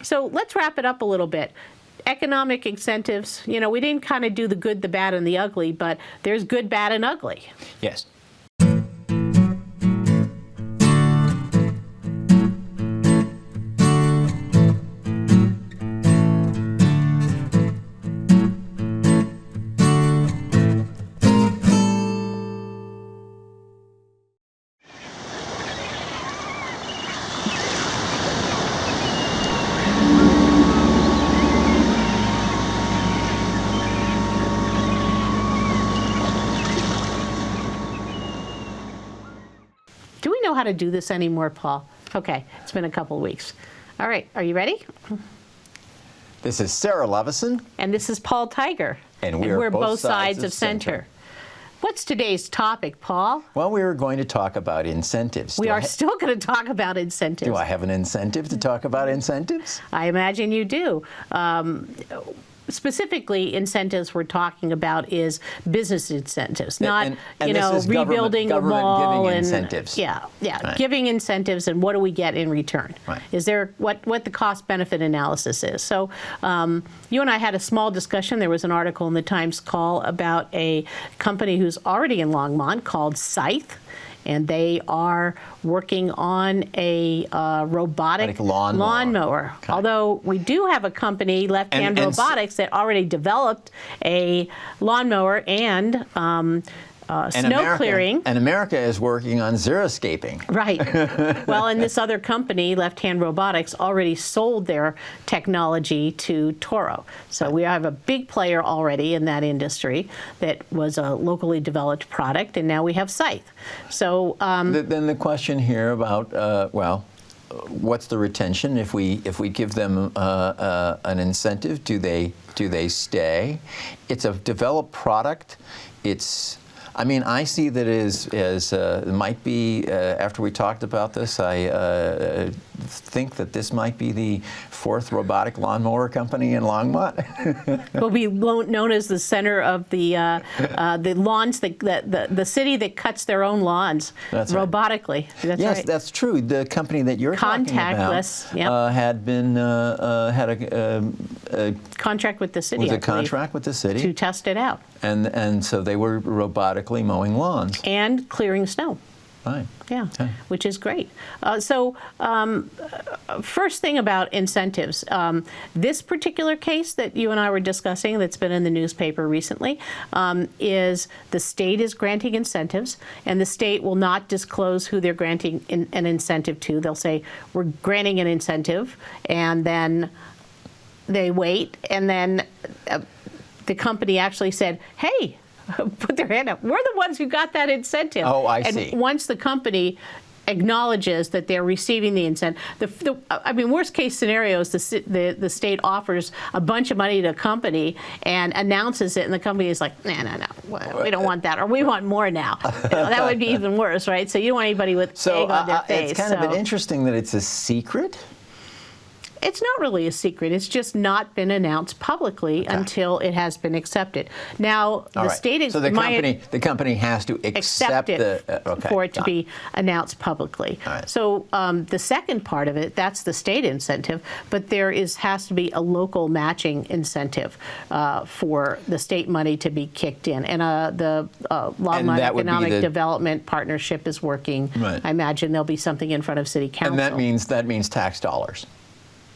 So let's wrap it up a little bit. Economic incentives, you know, we didn't kind of do the good, the bad, and the ugly, but there's good, bad, and ugly. Yes. Do we know how to do this anymore, Paul? Okay, it's been a couple of weeks. All right, are you ready? This is Sarah Levison. And this is Paul Tiger. And we're both sides of center. What's today's topic, Paul? Well, we were going to talk about incentives. We are still going to talk about incentives. Do I have an incentive to talk about incentives? I imagine you do. Specifically, incentives we're talking about is business incentives, not and you know, rebuilding a mall giving and incentives. Yeah, Right. Giving incentives and what do we get in return? Right. Is there what the cost benefit analysis is? So you and I had a small discussion. There was an article in the Times Call about a company who's already in Longmont called Scythe. And they are working on a robotic lawnmower. Okay. Although we do have a company, Left Hand Robotics, that already developed a lawnmower and snow clearing. And America is working on xeriscaping. Right. Well, and this other company, Left Hand Robotics, already sold their technology to Toro. So we have a big player already in that industry that was a locally developed product, and now we have Scythe. So then the question here about well, what's the retention if we give them an incentive? Do they stay? It's a developed product. I mean, I see that as it might be, after we talked about this, I think that this might be the fourth robotic lawnmower company in Longmont. Will be known as the center of the lawns, the city that cuts their own lawns. That's right. Robotically. That's yes, right. that's true. The company that you're talking Contactless, about had a contract with the city. Was a contract with the city to test it out. And so they were robotically mowing lawns and clearing snow. Right. Yeah, which is great. First thing about incentives, this particular case that you and I were discussing that's been in the newspaper recently is the state is granting incentives, and the state will not disclose who they're granting an incentive to. They'll say, we're granting an incentive, and then they wait, and then the company actually said, hey, put their hand up. We're the ones who got that incentive. Oh, I see. And once the company acknowledges that they're receiving the incentive, I mean, worst case scenario is the state offers a bunch of money to a company and announces it, and the company is like, no, we don't want that, or we want more now. That would be even worse, right? So you don't want anybody with egg on their face. It's kind of interesting that it's a secret. It's not really a secret. It's just not been announced publicly until it has been accepted. Now, the state is... So the company has to accept it for it to be announced publicly. Right. So the second part of it, that's the state incentive, but there has to be a local matching incentive for the state money to be kicked in. And the Longmont Economic Development Partnership is working. Right. I imagine there'll be something in front of City Council. And that means tax dollars.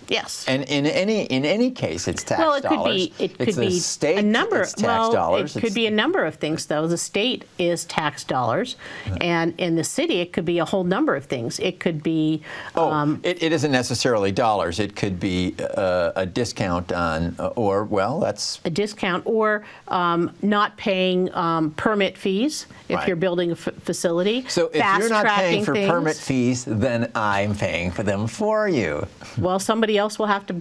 Yes. And in any case, it's tax dollars. Well, it could be a number. It could be a number of things, though. The state is tax dollars, and in the city, it could be a whole number of things. It could be. It isn't necessarily dollars. It could be a discount on, that's a discount, or not paying permit fees if you're building a facility. So if you're not paying for permit fees, then I'm paying for them for you. Well, somebody else will have to,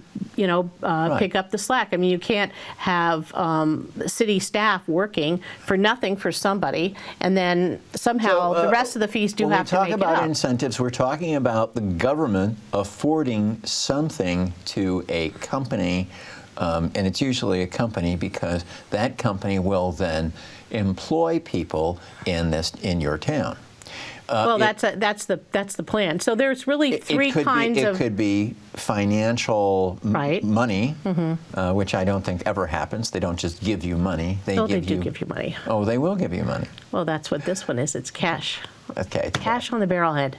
pick up the slack. I mean, you can't have city staff working for nothing for somebody, and then somehow the rest of the fees do have to make it up. When we talk about incentives, we're talking about the government affording something to a company, and it's usually a company because that company will then employ people in your town. Well, that's the plan. So there's really three kinds of. It could be financial Right. money, which I don't think ever happens. They don't just give you money. They do give you money. Oh, they will give you money. Well, that's what this one is. It's cash. Okay. Cash on the barrelhead.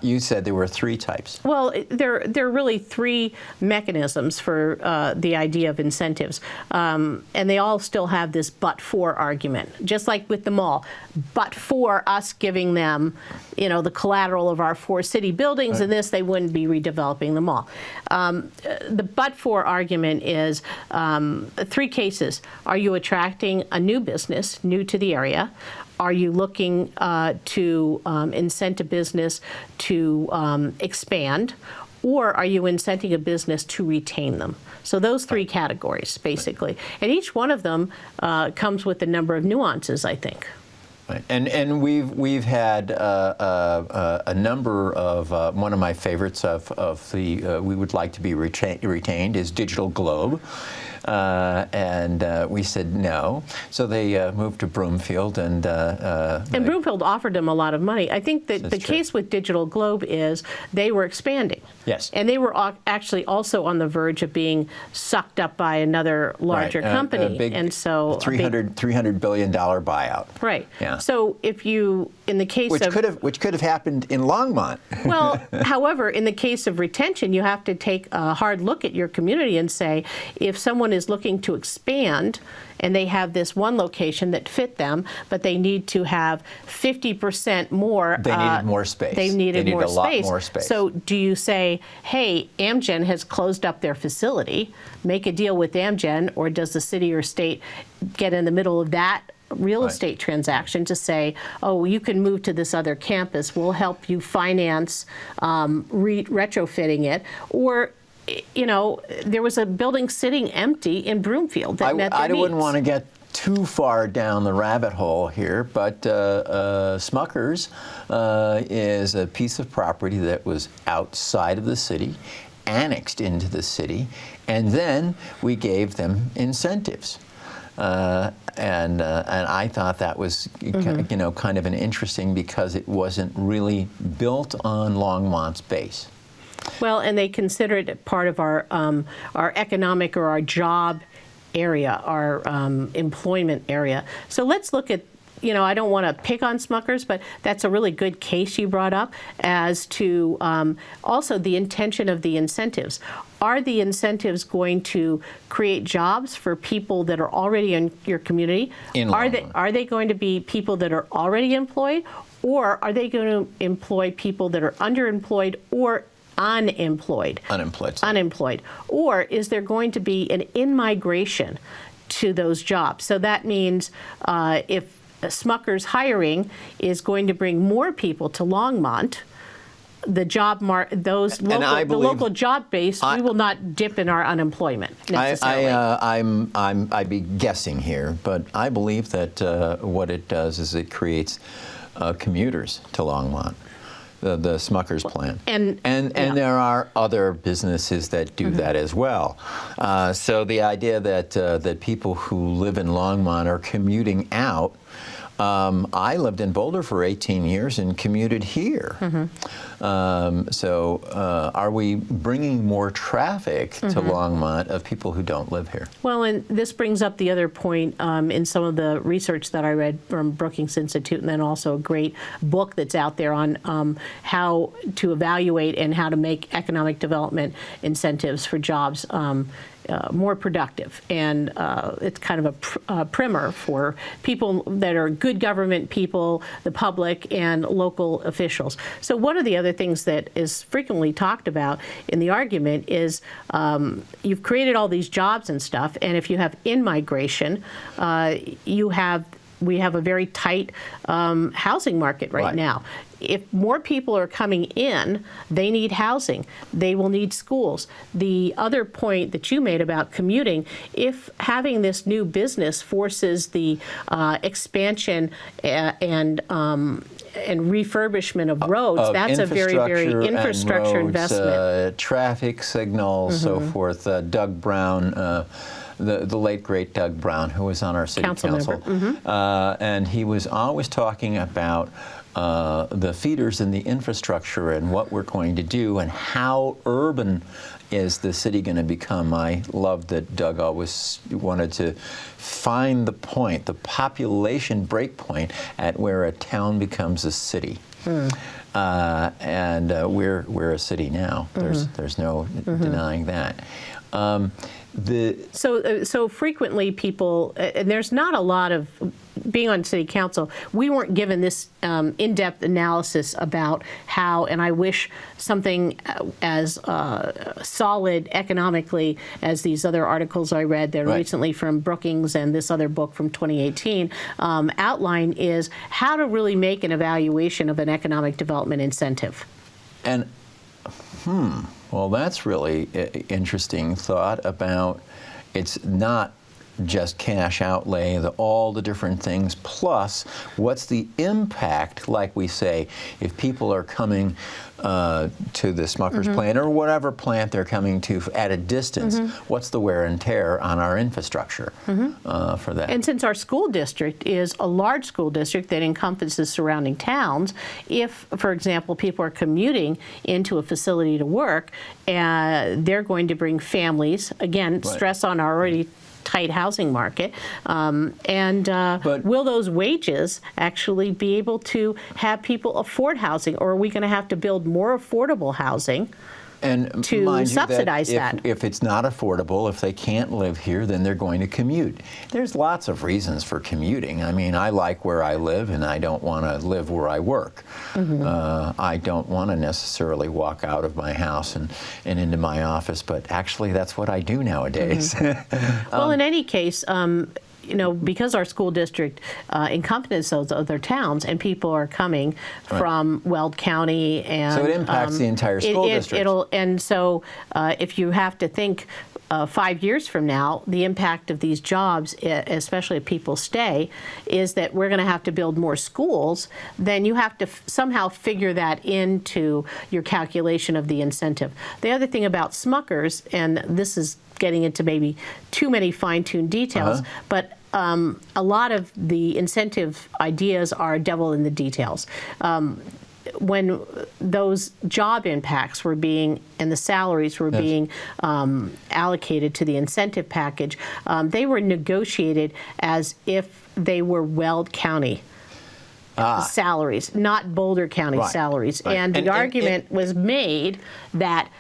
You said there were three types. Well, there are really three mechanisms for the idea of incentives, and they all still have this but-for argument, just like with the mall. But for us giving them, the collateral of our 4 city buildings and this, they wouldn't be redeveloping the mall. The but-for argument is 3 cases. Are you attracting a new business, new to the area? Are you looking to incent a business to expand, or are you incenting a business to retain them? So those 3 categories, basically. And each one of them comes with a number of nuances, I think. Right. And we've had a number of one of my favorites of the we would like to be retained is Digital Globe. And we said no. So they moved to Broomfield, and Broomfield offered them a lot of money. I think that the case with Digital Globe is they were expanding. Yes. And they were actually also on the verge of being sucked up by another larger company. And so $300 billion buyout. Right. Yeah. So if you, in the case which could have happened in Longmont. Well, however, in the case of retention, you have to take a hard look at your community and say, if someone is looking to expand and they have this one location that fit them, but they need to have 50% more. They needed more space. They needed a lot more space. So do you say, hey, Amgen has closed up their facility, make a deal with Amgen, or does the city or state get in the middle of that real estate transaction to say, oh, you can move to this other campus, we'll help you finance retrofitting it, or there was a building sitting empty in Broomfield that met their needs. I wouldn't want to get too far down the rabbit hole here, but Smucker's is a piece of property that was outside of the city, annexed into the city, and then we gave them incentives. And I thought that was kind of an interesting, because it wasn't really built on Longmont's base. Well, and they consider it part of our economic or our job area, our employment area. So let's look at, I don't want to pick on Smucker's, but that's a really good case you brought up as to also the intention of the incentives. Are the incentives going to create jobs for people that are already in your community? Are they going to be people that are already employed, or are they going to employ people that are underemployed or unemployed? Unemployed. Or is there going to be an in-migration to those jobs? So that means if Smucker's hiring is going to bring more people to Longmont, the local job base, we will not dip in our unemployment necessarily. I'd be guessing here, but I believe that what it does is it creates commuters to Longmont. The Smucker's plan, and there are other businesses that do that as well. So the idea that people who live in Longmont are commuting out. I lived in Boulder for 18 years and commuted here. So are we bringing more traffic to Longmont of people who don't live here? Well, and this brings up the other point in some of the research that I read from Brookings Institute, and then also a great book that's out there on how to evaluate and how to make economic development incentives for jobs more productive. And it's kind of a primer for people that are good government people, the public, and local officials. So one of the other things that is frequently talked about in the argument is you've created all these jobs and stuff, and if you have in-migration, we have a very tight housing market right now. If more people are coming in, they need housing. They will need schools. The other point that you made about commuting, if having this new business forces the expansion and refurbishment of roads, that's a very, very infrastructure investment. Traffic signals, so forth. Doug Brown, the late, great Doug Brown, who was on our city council. And he was always talking about the feeders and the infrastructure and what we're going to do and how urban is the city going to become. I love that Doug always wanted to find the point, the population break point at where a town becomes a city. And we're a city now. There's no denying that. So frequently people, and there's not a lot of, being on city council, we weren't given this in-depth analysis about how, and I wish something as solid economically as these other articles I read there recently from Brookings and this other book from 2018 outline, is how to really make an evaluation of an economic development incentive. And well, that's really interesting thought about, it's not just cash outlay, all the different things, plus what's the impact, like we say, if people are coming to the Smucker's plant or whatever plant they're coming to at a distance, what's the wear and tear on our infrastructure for that? And since our school district is a large school district that encompasses surrounding towns, if, for example, people are commuting into a facility to work, they're going to bring families, again, stress on our already tight housing market, but will those wages actually be able to have people afford housing, or are we going to have to build more affordable housing and to subsidize that? If it's not affordable, if they can't live here, then they're going to commute. There's lots of reasons for commuting. I mean, I like where I live, and I don't want to live where I work. I don't want to necessarily walk out of my house and into my office, but actually that's what I do nowadays. Well, in any case, you know, because our school district encompasses those other towns, and people are coming from Weld County, and so it impacts the entire school district. And so if you have to think 5 years from now, the impact of these jobs, especially if people stay, is that we're going to have to build more schools. Then you have to somehow figure that into your calculation of the incentive. The other thing about Smucker's, and this is getting into maybe too many fine-tuned details, but a lot of the incentive ideas are devil in the details. When those job impacts were being, and the salaries were being allocated to the incentive package, they were negotiated as if they were Weld County salaries, not Boulder County salaries. And the argument was made that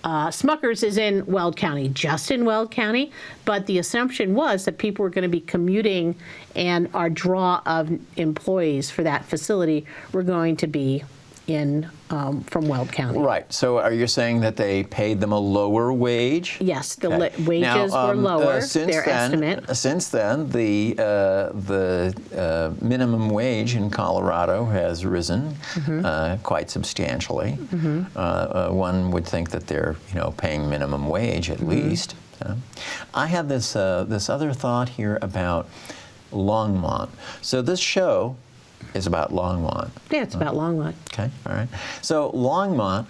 Smucker's is in Weld County, just in Weld County, but the assumption was that people were going to be commuting, and our draw of employees for that facility were going to be in from Weld County. Right. So are you saying that they paid them a lower wage? Yes, the wages were lower. Their estimate. Since then, the minimum wage in Colorado has risen quite substantially. One would think that they're, paying minimum wage at least. I have this this other thought here about Longmont. So this show is about Longmont. Yeah, it's about Longmont. Okay, all right. So Longmont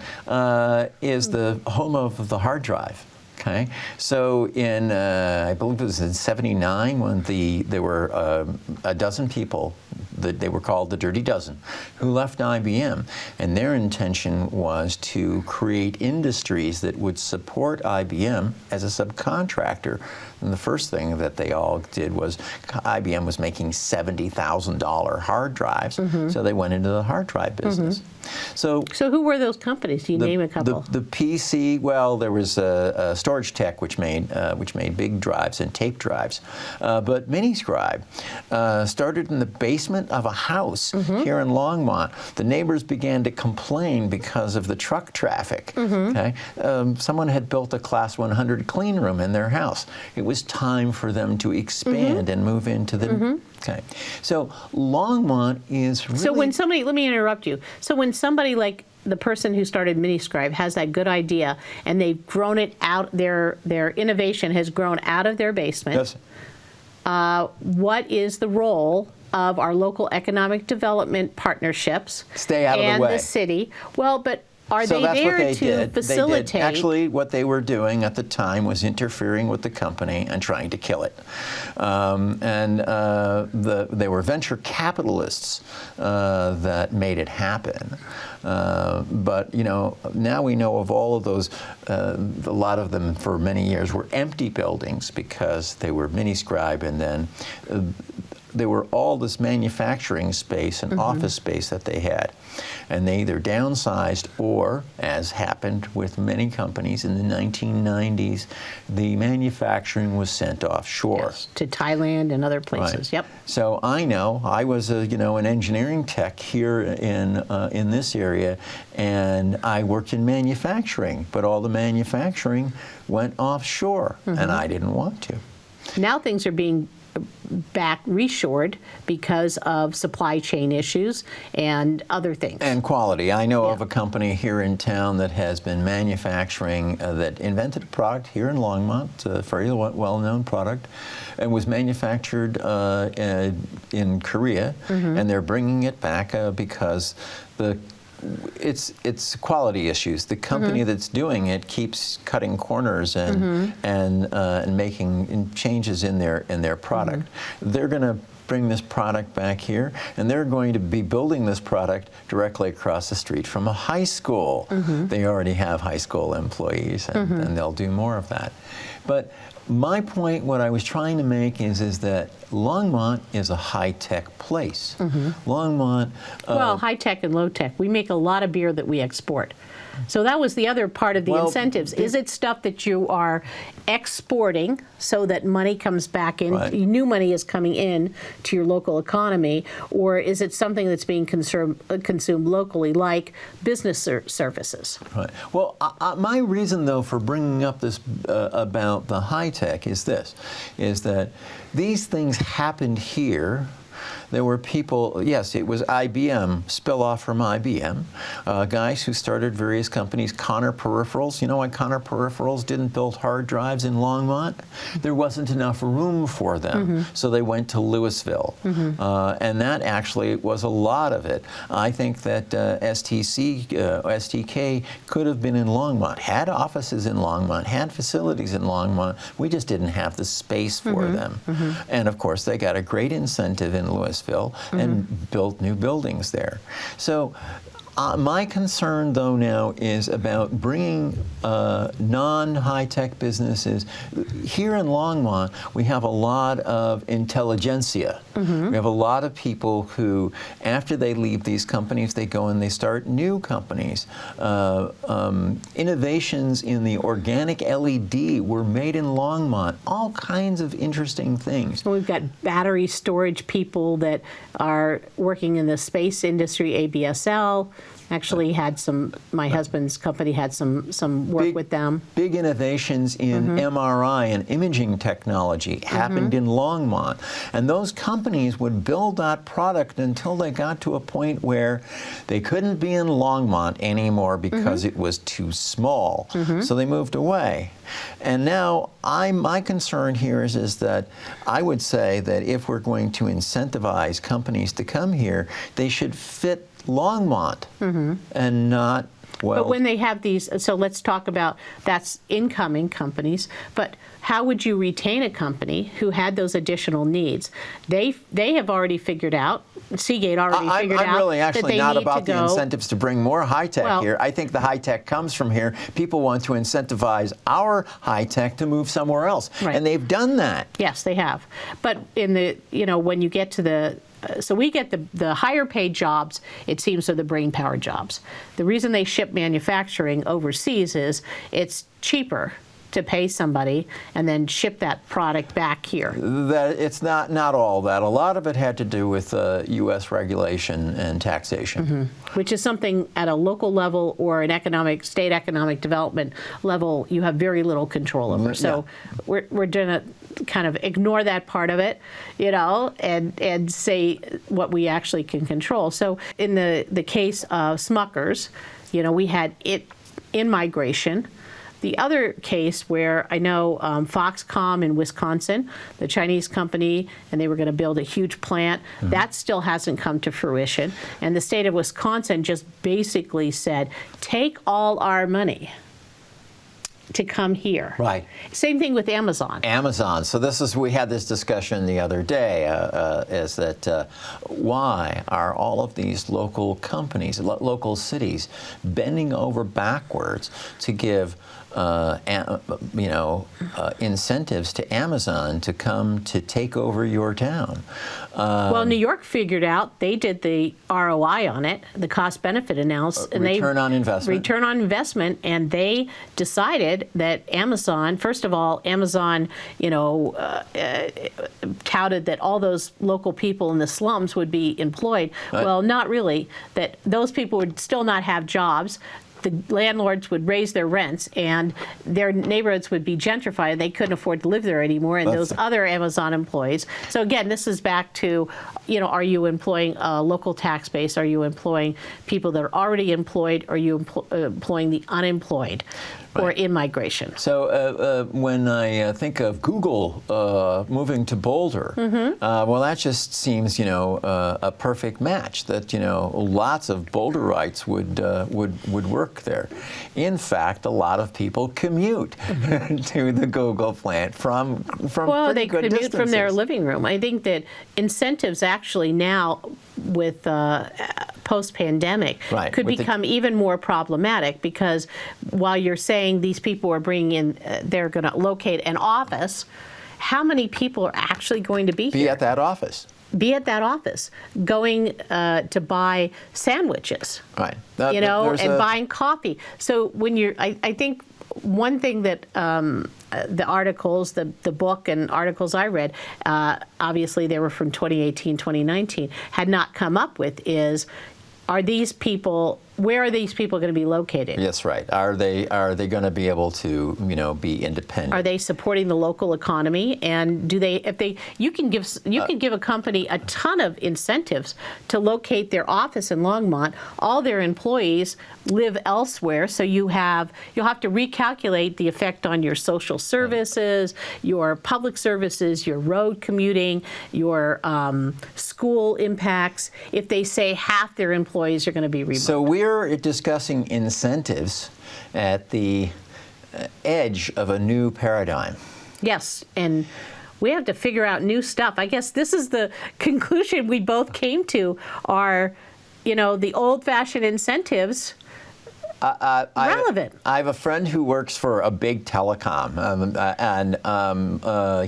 is the home of the hard drive. Okay, so in I believe it was in '79 when there were a dozen people that they were called the Dirty Dozen, who left IBM, and their intention was to create industries that would support IBM as a subcontractor. And the first thing that they all did was IBM was making $70,000 hard drives, so they went into the hard drive business. So who were those companies? Can you name a couple? The PC. Well, there was Storage Tech, which made big drives and tape drives, but Miniscribe started in the basement of a house here in Longmont. The neighbors began to complain because of the truck traffic. Okay, someone had built a Class 100 clean room in their house. It was time for them to expand and move into the. Okay, so Longmont is really. So when somebody, let me interrupt you. So when somebody like the person who started Miniscribe has that good idea, and they've grown it out, their innovation has grown out of their basement. Yes. What is the role of our local economic development partnerships? Stay out of the way. And the city. Well, but Are So they that's what there they to did. facilitate? They did. Actually, what they were doing at the time was interfering with the company and trying to kill it. They were venture capitalists that made it happen. But now we know of all of those. A lot of them, for many years, were empty buildings because they were mini-scribe, and then there were all this manufacturing space and office space that they had. And they either downsized or, as happened with many companies in the 1990s, the manufacturing was sent offshore. Yes, to Thailand and other places. Right. Yep. So I know I was an engineering tech here in this area, and I worked in manufacturing, but all the manufacturing went offshore, and I didn't want to. Now things are being back reshored because of supply chain issues and other things. And quality. I know of a company here in town that has been manufacturing, that invented a product here in Longmont, a very well-known product, and was manufactured in Korea, and they're bringing it back because it's quality issues. The company that's doing it keeps cutting corners and making changes in their product. They're going to bring this product back here, and they're going to be building this product directly across the street from a high school. They already have high school employees, and they'll do more of that. But my point, what I was trying to make is that Longmont is a high-tech place. Longmont... well, high-tech and low-tech. We make a lot of beer that we export. So that was the other part of the incentives. Is it stuff that you are exporting so that money comes back in, new money is coming in to your local economy, or is it something that's being consumed locally, like business services? Right. Well, my reason, though, for bringing up this about the high-tech is that these things happened here. There were people, yes, it was IBM, spill-off from IBM, guys who started various companies, Connor Peripherals. You know why Connor Peripherals didn't build hard drives in Longmont? There wasn't enough room for them, so they went to Louisville. And that actually was a lot of it. I think that STK could have been in Longmont, had offices in Longmont, had facilities in Longmont. We just didn't have the space for them. And of course, they got a great incentive in Louisville and built new buildings there. So my concern, though, now is about bringing non-high-tech businesses. Here in Longmont, we have a lot of intelligentsia. We have a lot of people who, after they leave these companies, they go and they start new companies. Innovations in the organic LED were made in Longmont. All kinds of interesting things. We've got battery storage people that are working in the space industry, ABSL. Actually had my husband's company had some work with them. Big innovations in MRI and imaging technology happened in Longmont. And those companies would build that product until they got to a point where they couldn't be in Longmont anymore because it was too small. So they moved away. And now my concern here is that I would say that if we're going to incentivize companies to come here, they should fit Longmont and not, well... But when they have these, so let's talk about, that's incoming companies, but how would you retain a company who had those additional needs? They have already figured out, Seagate already figured out I'm really actually not about the go, incentives to bring more high-tech here. I think the high-tech comes from here. People want to incentivize our high-tech to move somewhere else. And they've done that. Yes, they have. But in the, when you get to the, so we get the higher paid jobs, it seems, are the brain power jobs. The reason they ship manufacturing overseas is it's cheaper to pay somebody and then ship that product back here. It's not all that. A lot of it had to do with U.S. regulation and taxation. Which is something at a local level or an state economic development level you have very little control over. So we're going to kind of ignore that part of it, and say what we actually can control. So in the case of Smuckers, we had it in migration. the other case where I know Foxconn in Wisconsin, the Chinese company, and they were going to build a huge plant, that still hasn't come to fruition. And the state of Wisconsin just basically said, take all our money to come here. Right. Same thing with Amazon. Amazon. So we had this discussion the other day, is that why are all of these local companies, local cities, bending over backwards to give incentives to Amazon to come to take over your town? Well, New York figured out, they did the ROI on it, the cost-benefit analysis. And return on investment. Return on investment, and they decided that Amazon, first of all, Amazon, touted that all those local people in the slums would be employed. Right. Well, not really, that those people would still not have jobs. The landlords would raise their rents, and their neighborhoods would be gentrified. They couldn't afford to live there anymore, and those other Amazon employees. So again, this is back to, are you employing a local tax base? Are you employing people that are already employed? Are you employing the unemployed? Or in migration. So when I think of Google moving to Boulder, well, that just seems, a perfect match. That lots of Boulderites would work there. In fact, a lot of people commute to the Google plant from well, they good commute distances. from their living room. I think that incentives actually now, with post-pandemic, could become even more problematic, because while you're saying these people are bringing in, they're going to locate an office, how many people are actually going to be here? Be at that office. Be at that office, going to buy sandwiches, right? And buying coffee. So when I think one thing that the articles, the book and articles I read, obviously they were from 2018, 2019, had not come up with is, where are these people going to be located? Yes, right. Are they going to be able to, be independent? Are they supporting the local economy? And you can give a company a ton of incentives to locate their office in Longmont. All their employees live elsewhere, so you'll have to recalculate the effect on your social services, your public services, your road commuting, your school impacts, if they say half their employees are going to be remote. So we're discussing incentives at the edge of a new paradigm. Yes, and we have to figure out new stuff. I guess this is the conclusion we both came to, are, the old-fashioned incentives relevant. I have a friend who works for a big telecom, and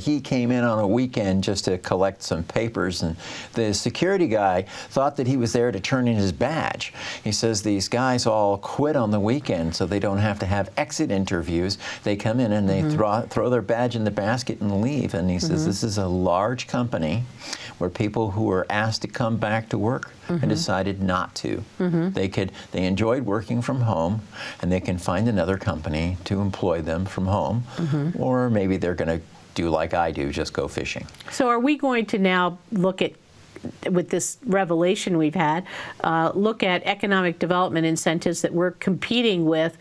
he came in on a weekend just to collect some papers, and the security guy thought that he was there to turn in his badge. He says these guys all quit on the weekend so they don't have to have exit interviews. They come in and they throw their badge in the basket and leave. And he says this is a large company where people who were asked to come back to work and decided not to. They enjoyed working from home, and they can find another company to employ them from home, or maybe they're going to do like I do, just go fishing. So are we going to now look at, with this revelation we've had, look at economic development incentives that we're competing with,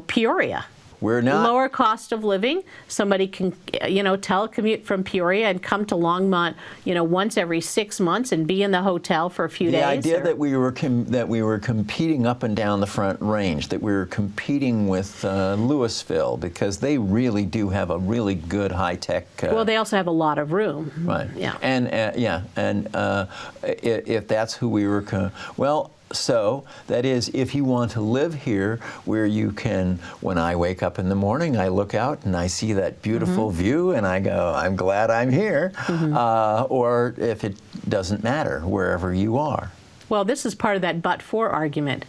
Peoria? We're not. Lower cost of living. Somebody can, telecommute from Peoria and come to Longmont, once every 6 months and be in the hotel for a few days. The idea that we were competing up and down the Front Range, that we were competing with Louisville, because they really do have a really good high-tech. Well, they also have a lot of room. Right. Yeah. And if that's who we were, so that is, if you want to live here, where you can, when I wake up in the morning, I look out and I see that beautiful view and I go, I'm glad I'm here. Or if it doesn't matter, wherever you are. Well, this is part of that but-for argument.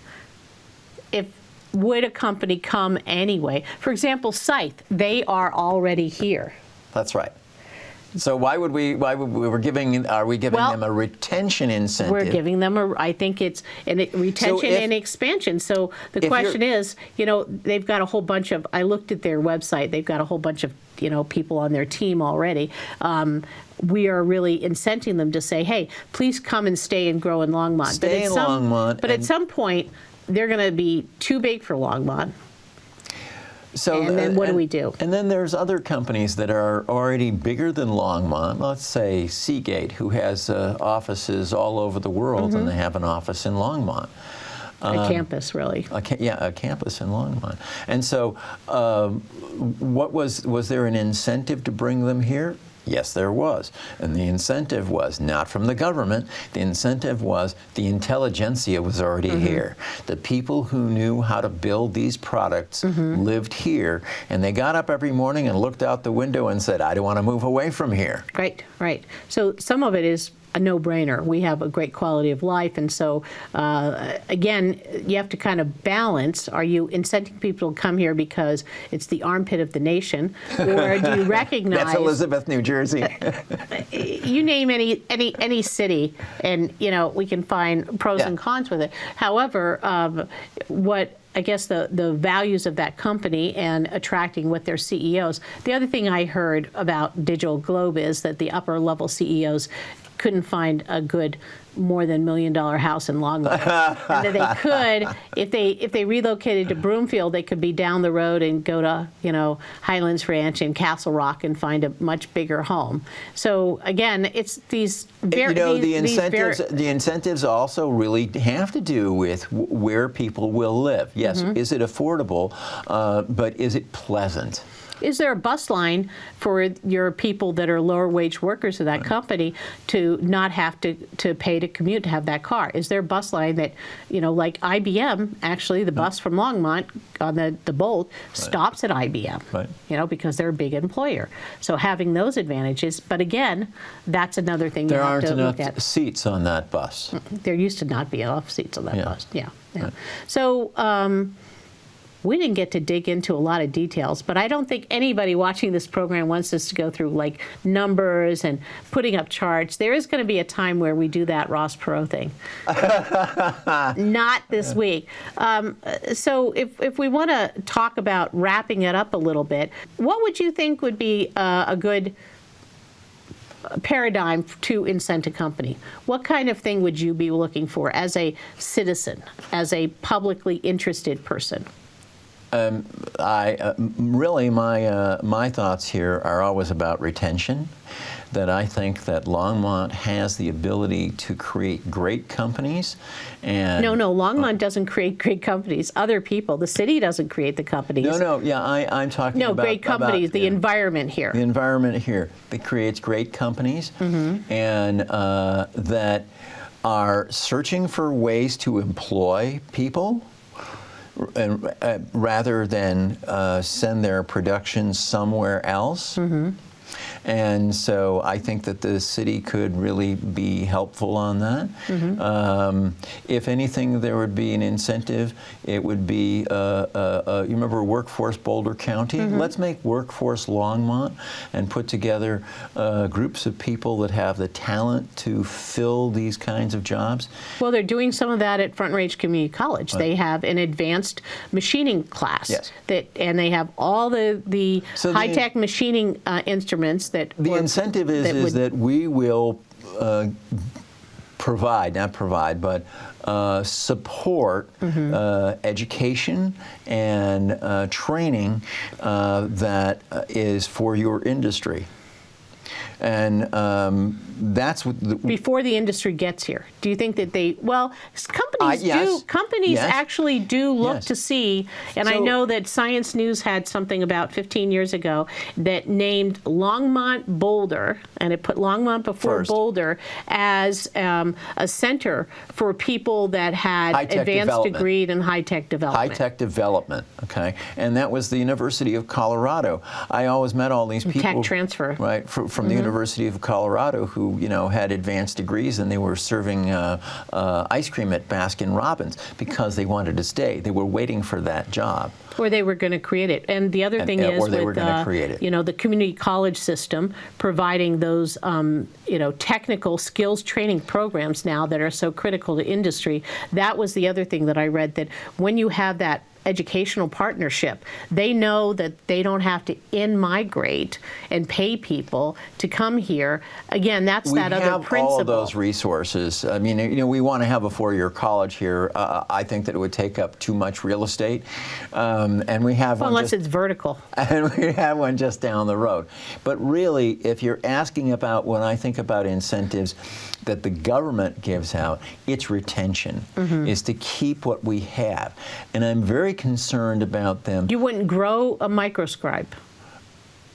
Would a company come anyway? For example, Scythe, they are already here. That's right. So are we giving them a retention incentive? We're giving them I think it's retention and expansion. So the question is, they've got a whole bunch of, I looked at their website, they've got a whole bunch of, people on their team already. We are really incenting them to say, hey, please come and stay and grow in Longmont. Stay in Longmont. But at some point, they're going to be too big for Longmont. and then what do we do? And then there's other companies that are already bigger than Longmont. Let's say Seagate, who has offices all over the world, and they have an office in Longmont. A campus, really. A campus in Longmont. And so, what was there an incentive to bring them here? Yes, there was. And the incentive was not from the government. The incentive was the intelligentsia was already here. The people who knew how to build these products lived here, and they got up every morning and looked out the window and said, I don't want to move away from here. Right, right. So some of it is a no-brainer. We have a great quality of life, and so again, you have to kind of balance. Are you incenting people to come here because it's the armpit of the nation, or do you recognize That's Elizabeth, New Jersey. You name any city, and we can find pros and cons with it. However, what I guess the values of that company and attracting with their CEOs. The other thing I heard about Digital Globe is that the upper level CEOs couldn't find a good more than $1 million house in Longmont. And that they could, if they relocated to Broomfield, they could be down the road and go to Highlands Ranch and Castle Rock and find a much bigger home. So again, it's these very the incentives also really have to do with where people will live. Yes, is it affordable, but is it pleasant? Is there a bus line for your people that are lower wage workers of that company to not have to pay to commute to have that car? Is there a bus line that, like IBM, actually the bus from Longmont on the Bolt stops at IBM, because they're a big employer. So having those advantages, but again, that's another thing you have to look at. There aren't enough seats on that bus. There used to not be enough seats on that bus. Yeah. So, we didn't get to dig into a lot of details, but I don't think anybody watching this program wants us to go through like numbers and putting up charts. There is going to be a time where we do that Ross Perot thing. Not this week. So if we want to talk about wrapping it up a little bit, what would you think would be a good paradigm to incent a company? What kind of thing would you be looking for as a citizen, as a publicly interested person? Really, my thoughts here are always about retention. That I think that Longmont has the ability to create great companies. And no, Longmont doesn't create great companies. Other people, the city doesn't create the companies. I'm talking about great companies. The environment here. The environment here that creates great companies, and that are searching for ways to employ people. And rather than send their production somewhere else. And so I think that the city could really be helpful on that. If anything, there would be an incentive. It would be, you remember Workforce Boulder County? Let's make Workforce Longmont and put together groups of people that have the talent to fill these kinds of jobs. Well, they're doing some of that at Front Range Community College. They have an advanced machining class, and they have all the high-tech machining instruments. The incentive is that we will support education and training that is for your industry. And that's what before the industry gets here. Do you think that companies actually do look to see, and I know that Science News had something about 15 years ago that named Longmont Boulder, and it put Longmont before Boulder as a center for people that had advanced degree in high-tech development. High-tech development, okay. And that was the University of Colorado. I always met all these people. Tech transfer. Right, from the University of Colorado who, had advanced degrees, and they were serving ice cream at Baskin-Robbins because they wanted to stay. They were waiting for that job. Or they were going to create it. And the other thing is with the community college system providing those technical skills training programs now that are so critical to industry. That was the other thing that I read, that when you have that educational partnership. They know that they don't have to in-migrate and pay people to come here. Again, that's that other principle. We have all of those resources. I mean, you know, we want to have a four-year college here. I think that it would take up too much real estate, and we have one unless it's vertical. And we have one just down the road. But really, if you're asking about when I think about incentives that the government gives out, it's retention, is to keep what we have. And I'm very concerned about them. You wouldn't grow a microscribe.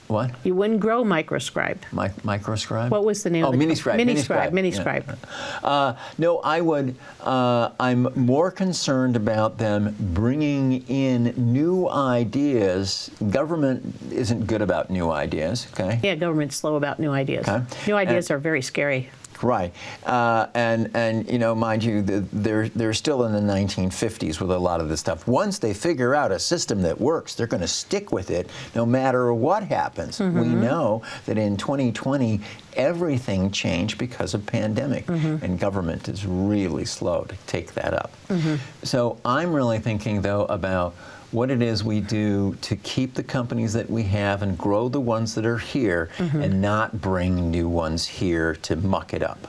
What? You wouldn't grow microscribe. Microscribe? What was the name of it? Miniscribe. Miniscribe. Yeah. No, I would. I'm more concerned about them bringing in new ideas. Government isn't good about new ideas. Okay. Yeah, government's slow about new ideas. Okay. New ideas are very scary. Right, and you know, mind you, they're still in the 1950s with a lot of this stuff. Once they figure out a system that works, they're going to stick with it no matter what happens. We know that in 2020, everything changed because of pandemic, and government is really slow to take that up. So I'm really thinking, though, about what it is we do to keep the companies that we have and grow the ones that are here and not bring new ones here to muck it up.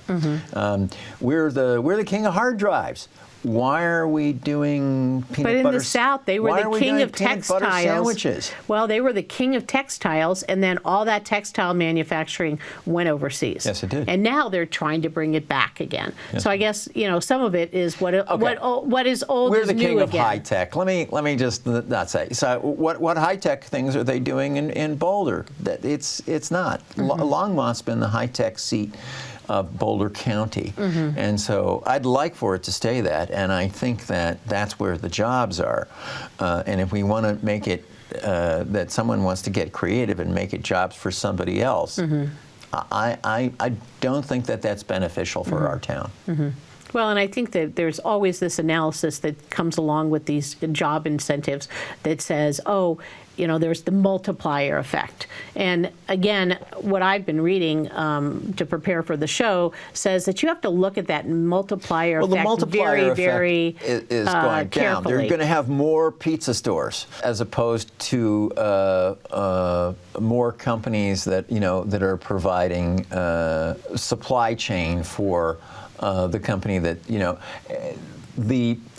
We're the king of hard drives. Why are we doing peanut butter? But in the South, they were the king of textiles. Sandwiches? Well, they were the king of textiles, and then all that textile manufacturing went overseas. Yes, it did. And now they're trying to bring it back again. Yes. So I guess, you know, some of it is what is old We're is new again. We're the king of high tech. Let me just not say. So what high tech things are they doing in Boulder? It's not. Longmont's been the high tech seat of Boulder County, and so I'd like for it to stay that, and I think that that's where the jobs are, and if we want to make it that someone wants to get creative and make it jobs for somebody else, I don't think that that's beneficial for our town. Well, and I think that there's always this analysis that comes along with these job incentives that says, oh, you know, there's the multiplier effect. And again, what I've been reading to prepare for the show says that you have to look at that multiplier effect the multiplier very effect is going down. They're going to have more pizza stores as opposed to more companies that, you know, that are providing supply chain for the company that, you know,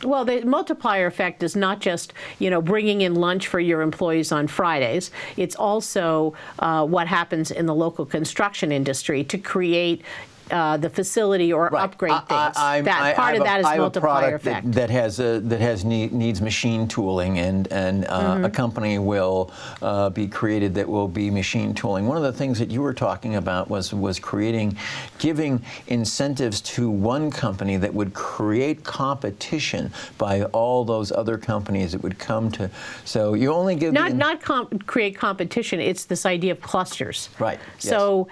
Well, the multiplier effect is not just, you know, bringing in lunch for your employees on Fridays. It's also what happens in the local construction industry to create the facility or upgrade things. Part of that is multiplier effect. That needs machine tooling, and a company will be created that will be machine tooling. One of the things that you were talking about was giving incentives to one company that would create competition by all those other companies that would come to. So you only give create competition. It's this idea of clusters. Right. So.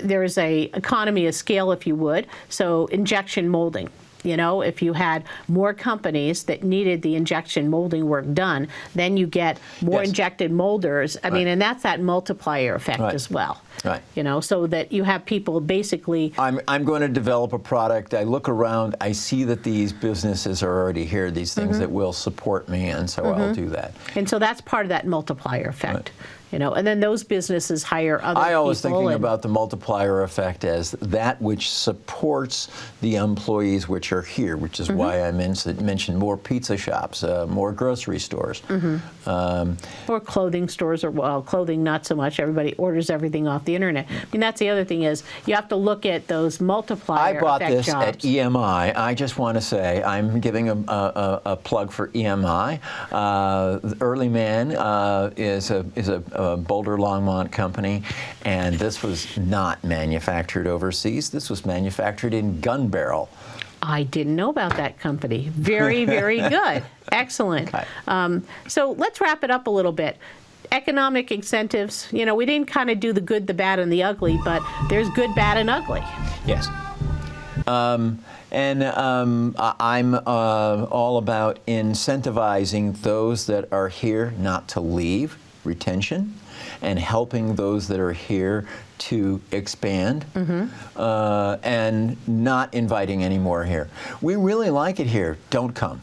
There's a economy of scale, if you would. So injection molding. You know, if you had more companies that needed the injection molding work done, then you get more injected molders. I mean, and that's that multiplier effect as well. Right. You know, so that you have people basically. I'm going to develop a product. I look around. I see that these businesses are already here. These things that will support me, and so I'll do that. And so that's part of that multiplier effect. Right. You know, and then those businesses hire other people. I always thinking about the multiplier effect as that which supports the employees which are here, which is why I mentioned more pizza shops, more grocery stores. Or clothing stores, or well, clothing not so much. Everybody orders everything off the internet. I mean, that's the other thing is you have to look at those multiplier effect jobs. I bought this at EMI. I just want to say I'm giving a plug for EMI. Early Man is a Boulder Longmont company, and this was not manufactured overseas. This was manufactured in Gun Barrel. I didn't know about that company. Very, very good. Excellent. Okay. So let's wrap it up a little bit. Economic incentives, you know, we didn't kind of do the good, the bad, and the ugly, but there's good, bad, and ugly. Yes. I'm all about incentivizing those that are here not to leave, retention, and helping those that are here to expand, and not inviting any more here. We really like it here. Don't come.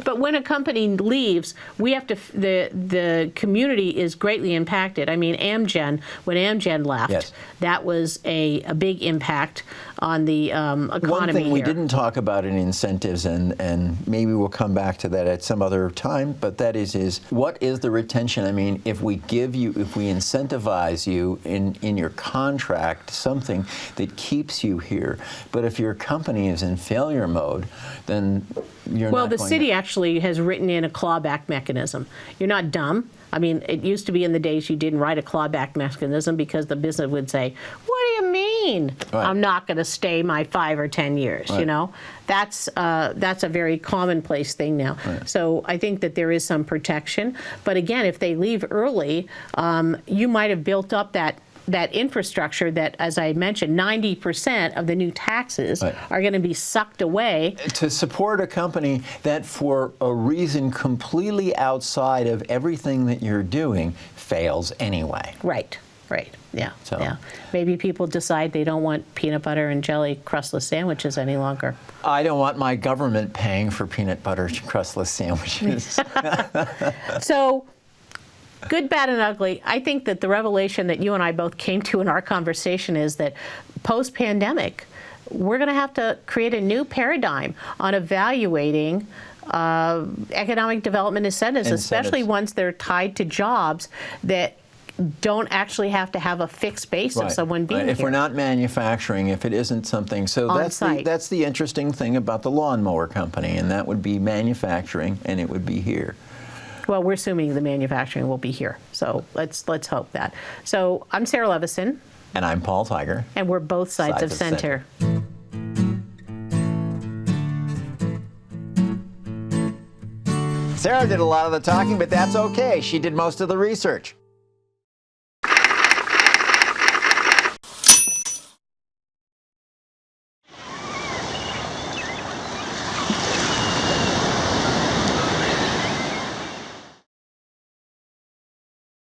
But when a company leaves, we have to, the community is greatly impacted. I mean, when Amgen left, yes. that was a big impact on the economy. One thing we here. didn't talk about in incentives, and maybe we'll come back to that at some other time, but that is what is the retention? I mean, if we incentivize you in your contract something that keeps you here, but if your company is in failure mode, then you're not Well, the going city actually has written in a clawback mechanism. You're not dumb. I mean, it used to be in the days you didn't write a clawback mechanism because the business would say, "What do you mean? Right. I'm not going to stay my 5 or 10 years?" Right. You know, that's a very commonplace thing now. Right. So I think that there is some protection. But again, if they leave early, you might have built up that infrastructure that, as I mentioned, 90% of the new taxes Right. are going to be sucked away. to support a company that, for a reason completely outside of everything that you're doing, fails anyway. Right, yeah, So- yeah. Maybe people decide they don't want peanut butter and jelly crustless sandwiches any longer. I don't want my government paying for peanut butter crustless sandwiches. So, good, bad, and ugly. I think that the revelation that you and I both came to in our conversation is that post-pandemic, we're going to have to create a new paradigm on evaluating economic development incentives, especially ones that are tied to jobs that don't actually have to have a fixed base of someone being If here. we're not manufacturing, if it isn't something, so On-site. that's the interesting thing about the lawnmower company, and that would be manufacturing, and it would be here. Well, we're assuming the manufacturing will be here, so let's hope that. So I'm Sarah Levison. And I'm Paul Tiger. And we're both sides of center. Sarah did a lot of the talking, but that's okay. She did most of the research.